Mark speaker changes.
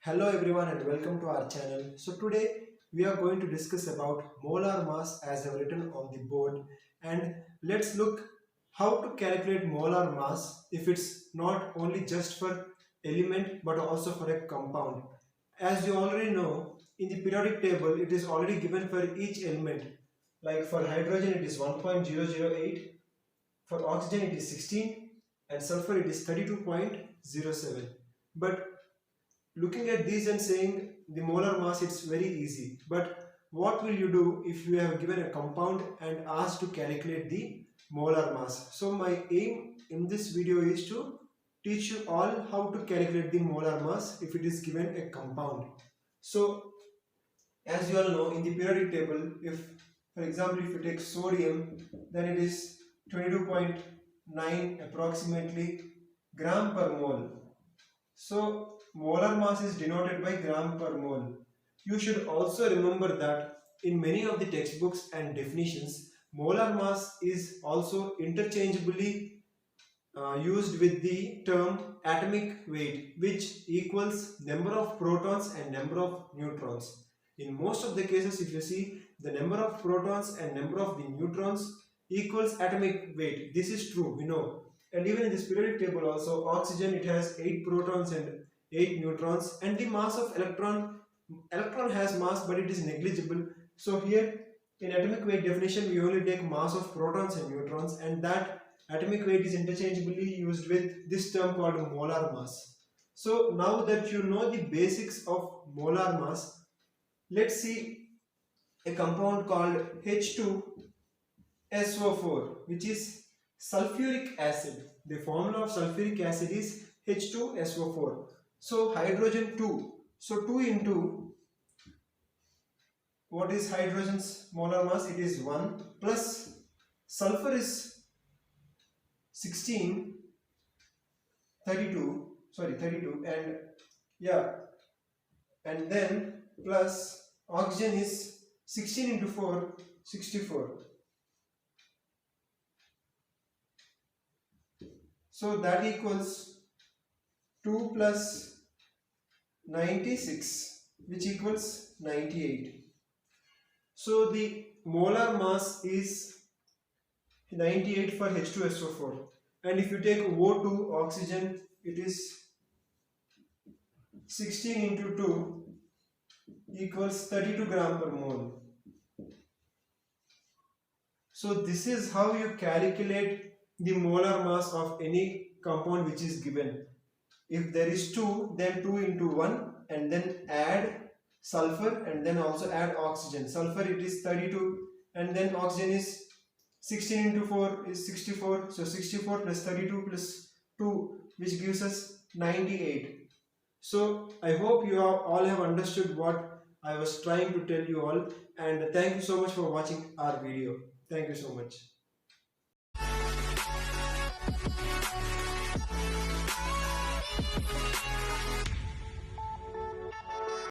Speaker 1: Hello everyone and welcome to our channel. So today we are going to discuss about molar mass as I've written on the board, and let's look how to calculate molar mass if it's not only just for element but also for a compound. As you already know, in the periodic table it is already given for each element. Like for hydrogen it is 1.008, for oxygen it is 16, and sulfur it is 32.07. But looking at these and saying the molar mass, it's very easy. But what will you do if you have given a compound and asked to calculate the molar mass? So my aim in this video is to teach you all how to calculate the molar mass if it is given a compound. So as you all know, in the periodic table, if for example if you take sodium, then it is 22.9 approximately gram per mole. So molar mass is denoted by gram per mole. You should also remember that in many of the textbooks and definitions, molar mass is also interchangeably used with the term atomic weight, which equals number of protons and number of neutrons. In most of the cases, if you see, the number of protons and number of the neutrons equals atomic weight. This is true, we know. And even in this periodic table also, oxygen, it has 8 protons and 8 neutrons, and the mass of electron has mass but it is negligible. So here in atomic weight definition we only take mass of protons and neutrons, and that atomic weight is interchangeably used with this term called molar mass. So now that you know the basics of molar mass, let's see a compound called H2SO4, which is sulfuric acid. The formula of sulfuric acid is H2SO4. So hydrogen 2. So 2 into, what is hydrogen's molar mass? It is 1, plus sulfur is 16, 32, and yeah, and then plus oxygen is 16 into 4, 64. So that equals 2 plus 96, which equals 98. So the molar mass is 98 for H2SO4. And if you take O2, oxygen, it is 16 into 2 equals 32 gram per mole. So this is how you calculate the molar mass of any compound which is given. If there is 2, then 2 into 1, and then add sulfur and then also add oxygen. Sulfur it is 32, and then oxygen is 16 into 4 is 64. So 64 plus 32 plus 2, which gives us 98. So I hope you all have understood what I was trying to tell you all, and thank you so much for watching our video. Thank you so much.